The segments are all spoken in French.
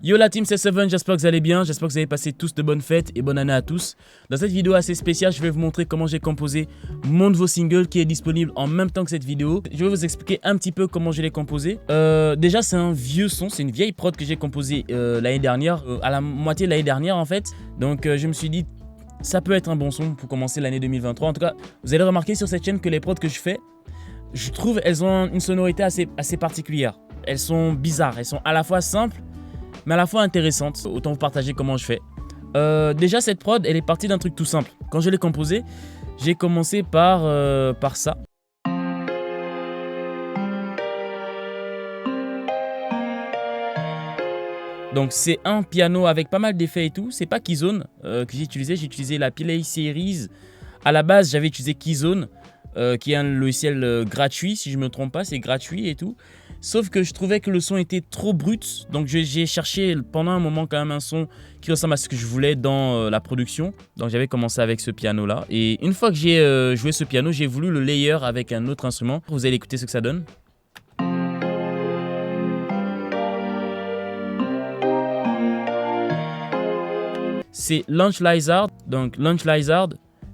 Yo la team, c'est Seven, j'espère que vous allez bien, j'espère que vous avez passé tous de bonnes fêtes et bonne année à tous. Dans cette vidéo assez spéciale, je vais vous montrer comment j'ai composé mon nouveau single qui est disponible en même temps que cette vidéo. Je vais vous expliquer un petit peu comment je l'ai composé. Déjà c'est un vieux son, c'est une vieille prod que j'ai composée l'année dernière, à la moitié de l'année dernière en fait. Donc je me suis dit, ça peut être un bon son pour commencer l'année 2023. En tout cas, vous allez remarquer sur cette chaîne que les prods que je fais, je trouve elles ont une sonorité assez particulière. Elles sont bizarres, elles sont à la fois simples, mais à la fois intéressante. Autant vous partager comment je fais. Déjà cette prod elle est partie d'un truc tout simple. Quand je l'ai composée, j'ai commencé par ça. Donc c'est un piano avec pas mal d'effets et tout. C'est pas Keyzone que j'ai utilisé la Play Series. À la base j'avais utilisé Keyzone qui est un logiciel gratuit, si je me trompe pas, c'est gratuit et tout. Sauf que je trouvais que le son était trop brut, donc j'ai cherché pendant un moment quand même un son qui ressemble à ce que je voulais dans la production. Donc j'avais commencé avec ce piano là, et une fois que j'ai joué ce piano, j'ai voulu le layer avec un autre instrument. Vous allez écouter ce que ça donne. C'est Launch Lizard, donc Launch Lizard.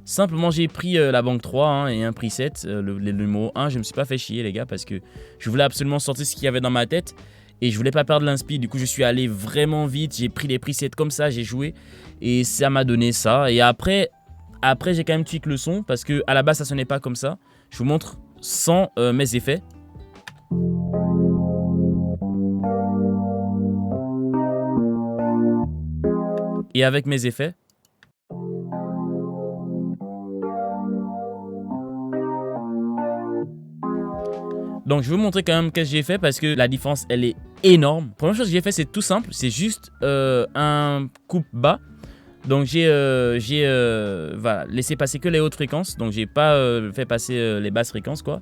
Simplement j'ai pris la banque 3 et un preset, le numéro 1, je me suis pas fait chier les gars parce que je voulais absolument sortir ce qu'il y avait dans ma tête et je voulais pas perdre l'inspi. Du coup je suis allé vraiment vite, j'ai pris les presets comme ça, j'ai joué et ça m'a donné ça. Et après j'ai quand même tweak le son parce que à la base ça sonnait pas comme ça. Je vous montre sans mes effets. Et avec mes effets. Donc je vais vous montrer quand même ce que j'ai fait parce que la différence elle est énorme. Première chose que j'ai fait c'est tout simple, c'est juste un coupe bas. Donc j'ai voilà, laissé passer que les hautes fréquences, donc j'ai pas fait passer les basses fréquences quoi,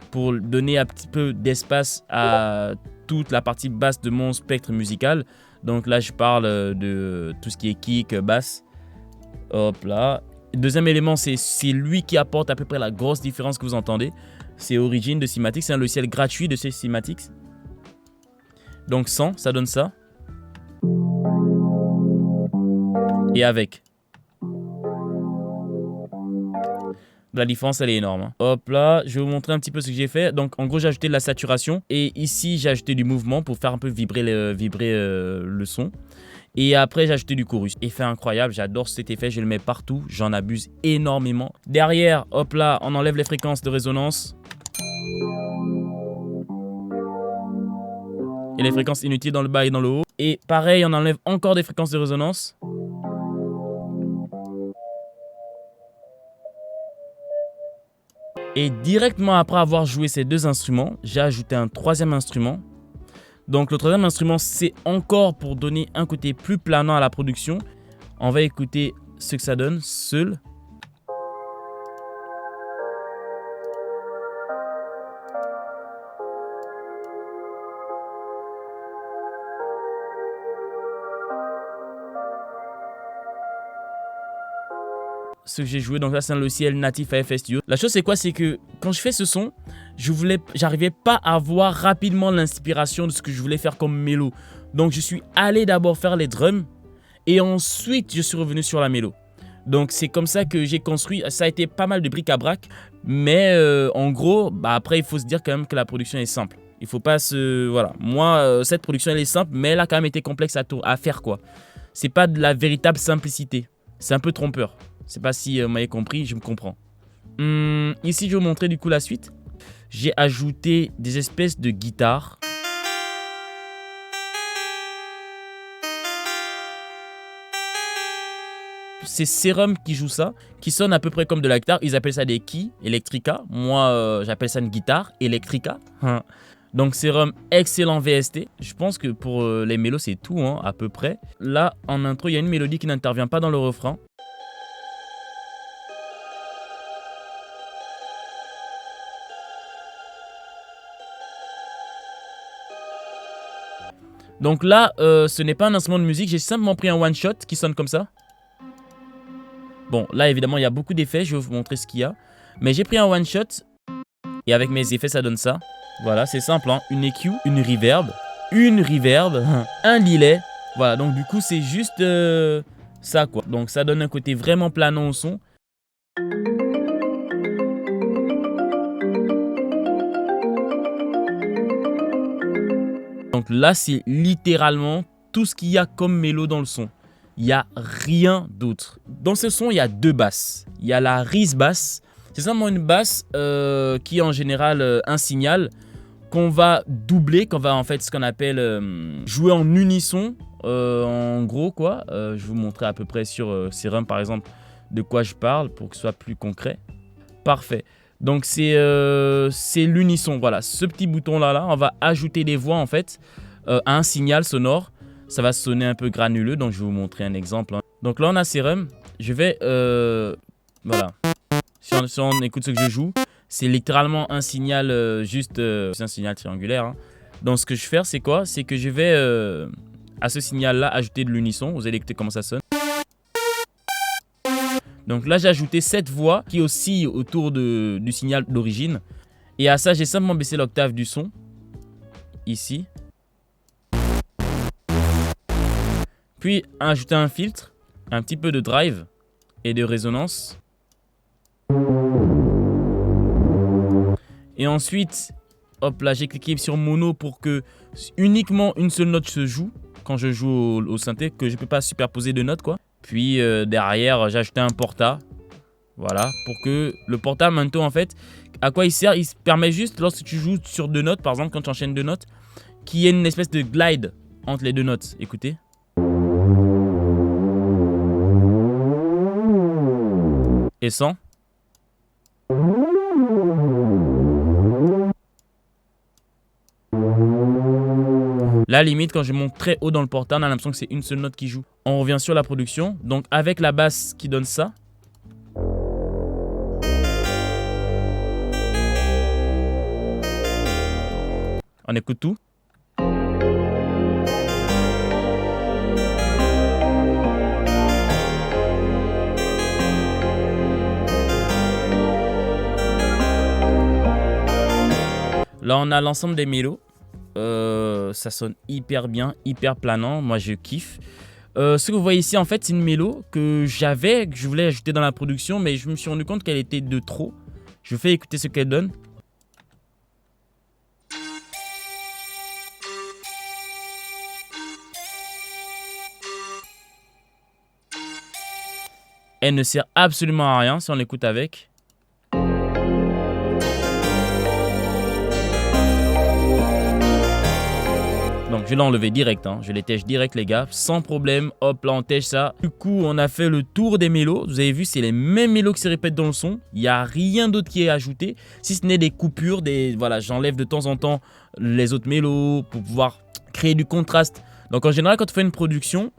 pour donner un petit peu d'espace à toute la partie basse de mon spectre musical. Donc là je parle de tout ce qui est kick, basse, hop là. Deuxième élément c'est lui qui apporte à peu près la grosse différence que vous entendez. C'est Origin de Cymatics, c'est un logiciel gratuit de chez Cymatics. Donc sans, ça donne ça. Et avec. La différence elle est énorme. Hein. Hop là, je vais vous montrer un petit peu ce que j'ai fait. Donc en gros j'ai ajouté de la saturation. Et ici j'ai ajouté du mouvement pour faire un peu vibrer le son. Et après j'ai ajouté du chorus. Effet incroyable, j'adore cet effet, je le mets partout. J'en abuse énormément. Derrière, hop là, on enlève les fréquences de résonance. Et les fréquences inutiles dans le bas et dans le haut. Et pareil, on enlève encore des fréquences de résonance. Et directement après avoir joué ces deux instruments, j'ai ajouté un troisième instrument. Donc le troisième instrument, c'est encore pour donner un côté plus planant à la production. On va écouter ce que ça donne seul. Ce que j'ai joué, donc là c'est un logiciel natif à FL Studio. La chose c'est quoi, c'est que quand je fais ce son, j'arrivais pas à avoir rapidement l'inspiration de ce que je voulais faire comme mélo. Donc je suis allé d'abord faire les drums et ensuite je suis revenu sur la mélo. Donc c'est comme ça que j'ai construit, ça a été pas mal de bric-à-brac, mais en gros, après il faut se dire quand même que la production est simple. Il faut pas se... Voilà, moi cette production elle est simple, mais elle a quand même été complexe à faire quoi. C'est pas de la véritable simplicité, c'est un peu trompeur. Je sais pas si vous m'avez compris, je me comprends. Ici, je vais vous montrer du coup la suite. J'ai ajouté des espèces de guitares. C'est Serum qui joue ça, qui sonne à peu près comme de la guitare. Ils appellent ça des keys Electrica. Moi, j'appelle ça une guitare Electrica. Donc Serum, excellent VST. Je pense que pour les mélos, c'est tout, hein, à peu près. Là, en intro, il y a une mélodie qui n'intervient pas dans le refrain. Donc là, ce n'est pas un instrument de musique, j'ai simplement pris un one-shot qui sonne comme ça. Bon, là évidemment, il y a beaucoup d'effets, je vais vous montrer ce qu'il y a. Mais j'ai pris un one-shot et avec mes effets, ça donne ça. Voilà, c'est simple, hein. Une EQ, une reverb, un delay Voilà, donc du coup, c'est juste ça, quoi. Donc ça donne un côté vraiment planant au son. Donc là, c'est littéralement tout ce qu'il y a comme mélo dans le son. Il n'y a rien d'autre. Dans ce son, il y a deux basses. Il y a la Reese basse. C'est simplement une basse qui est en général un signal qu'on va doubler, qu'on va en fait ce qu'on appelle jouer en unisson. En gros, quoi. Je vais vous montrer à peu près sur Serum, par exemple, de quoi je parle pour que ce soit plus concret. Parfait. Donc c'est l'unisson. Voilà, ce petit bouton-là, on va ajouter des voix en fait à un signal sonore. Ça va sonner un peu granuleux, donc je vais vous montrer un exemple. Hein. Donc là, on a Serum. Je vais... voilà. Si on écoute ce que je joue, c'est littéralement un signal c'est un signal triangulaire. Hein. Donc ce que je vais faire, c'est quoi? C'est que je vais à ce signal-là ajouter de l'unisson. Vous allez écouter comment ça sonne. Donc là, j'ai ajouté cette voix qui oscille autour du signal d'origine. Et à ça, j'ai simplement baissé l'octave du son. Ici. Puis ajouter un filtre, un petit peu de drive et de résonance. Et ensuite, hop là, j'ai cliqué sur mono pour que uniquement une seule note se joue quand je joue au synthé, que je ne peux pas superposer de notes, quoi. Puis derrière, j'ai ajouté un porta. Voilà, pour que le porta, maintenant, en fait, à quoi il sert? Il permet juste, lorsque tu joues sur deux notes, par exemple, quand tu enchaînes deux notes, qu'il y ait une espèce de glide entre les deux notes. Écoutez. Et sans. Là, limite, quand je monte très haut dans le porta, on a l'impression que c'est une seule note qui joue. On revient sur la production. Donc, avec la basse qui donne ça. On écoute tout. Là, on a l'ensemble des mélos. Ça sonne hyper bien, hyper planant. Moi, je kiffe. Ce que vous voyez ici, en fait, c'est une mélo que je voulais ajouter dans la production, mais je me suis rendu compte qu'elle était de trop. Je vous fais écouter ce qu'elle donne. Elle ne sert absolument à rien si on l'écoute avec. Donc je l'ai enlevé direct, hein. Je les tèche direct les gars, sans problème, hop là on tèche ça. Du coup on a fait le tour des mélos, vous avez vu c'est les mêmes mélos qui se répètent dans le son. Il n'y a rien d'autre qui est ajouté, si ce n'est des coupures, voilà, j'enlève de temps en temps les autres mélos pour pouvoir créer du contraste. Donc en général quand on fait une production,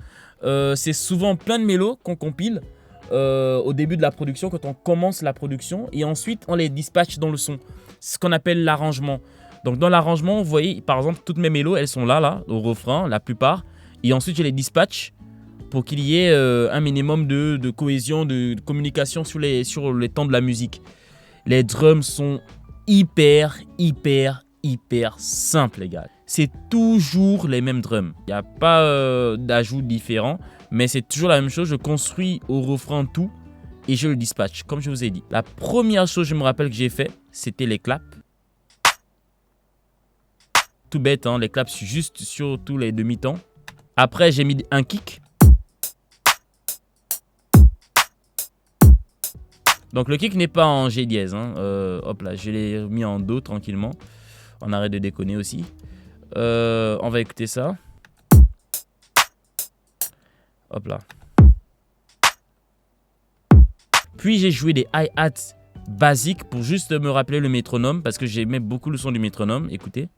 c'est souvent plein de mélos qu'on compile au début de la production, quand on commence la production, et ensuite on les dispatche dans le son. C'est ce qu'on appelle l'arrangement. Donc dans l'arrangement, vous voyez, par exemple, toutes mes mélos, elles sont là, au refrain, la plupart. Et ensuite, je les dispatche pour qu'il y ait un minimum de cohésion, de communication sur les temps de la musique. Les drums sont hyper simples, les gars. C'est toujours les mêmes drums. Il n'y a pas d'ajout différent, mais c'est toujours la même chose. Je construis au refrain tout et je le dispatche, comme je vous ai dit. La première chose, je me rappelle que j'ai fait, c'était les claps. Tout bête, hein, les claps juste sur tous les demi-temps. Après, j'ai mis un kick. Donc, le kick n'est pas en G dièse. Hein. Hop là, je l'ai mis en Do tranquillement. On arrête de déconner aussi. On va écouter ça. Hop là. Puis, j'ai joué des hi-hats basiques pour juste me rappeler le métronome. Parce que j'aimais beaucoup le son du métronome. Écoutez.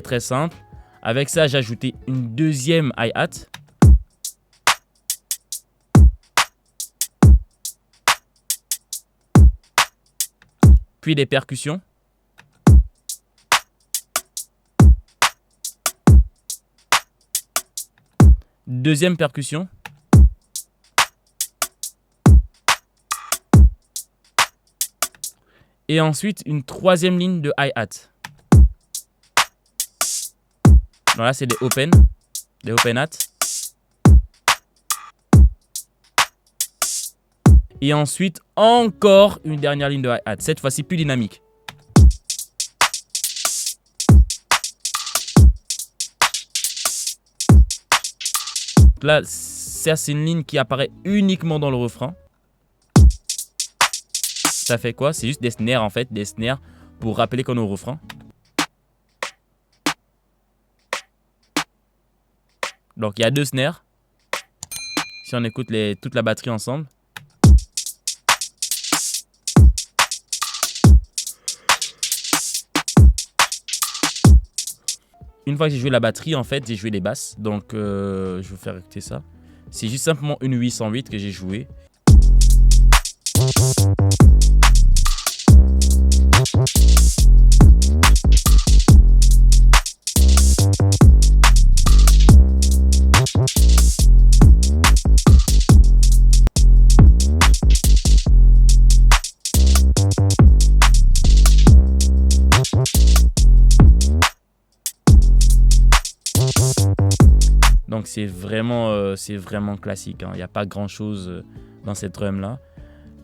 Très simple. Avec ça, j'ai ajouté une deuxième hi-hat. Puis des percussions. Deuxième percussion. Et ensuite, une troisième ligne de hi-hat. Voilà, c'est des open hat. Et ensuite, encore une dernière ligne de hi-hat. Cette fois-ci, plus dynamique. Là, ça, c'est une ligne qui apparaît uniquement dans le refrain. Ça fait quoi? C'est juste des snares, en fait. Des snares pour rappeler qu'on est au refrain. Donc, il y a 2 snares. Si on écoute toute la batterie ensemble. Une fois que j'ai joué la batterie, en fait, j'ai joué les basses. Donc, je vais faire écouter ça. C'est juste simplement une 808 que j'ai joué. Donc c'est vraiment classique, hein. Il n'y a pas grand chose dans cette drum là.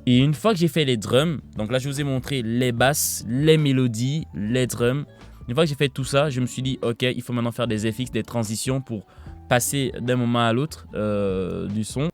Et une fois que j'ai fait les drums, donc là je vous ai montré les basses, les mélodies, les drums. Une fois que j'ai fait tout ça, je me suis dit ok, il faut maintenant faire des FX, des transitions pour passer d'un moment à l'autre du son.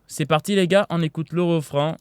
C'est parti les gars, on écoute le refrain.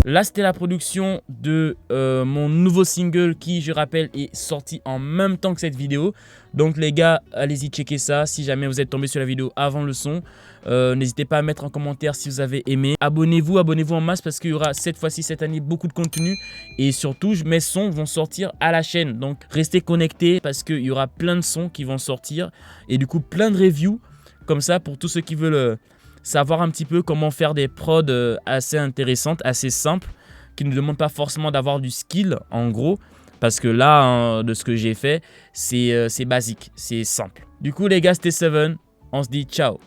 Là, c'était la production de mon nouveau single qui, je rappelle, est sorti en même temps que cette vidéo. Donc les gars, allez-y checker ça. Si jamais vous êtes tombé sur la vidéo avant le son, n'hésitez pas à mettre en commentaire si vous avez aimé. Abonnez-vous en masse parce qu'il y aura cette fois-ci, cette année, beaucoup de contenu. Et surtout, mes sons vont sortir à la chaîne. Donc restez connectés parce qu'il y aura plein de sons qui vont sortir. Et du coup, plein de reviews comme ça pour tous ceux qui veulent... savoir un petit peu comment faire des prods assez intéressantes, assez simples, qui ne demandent pas forcément d'avoir du skill en gros. Parce que là, hein, de ce que j'ai fait, c'est basique, c'est simple. Du coup les gars, c'était Seven, on se dit ciao.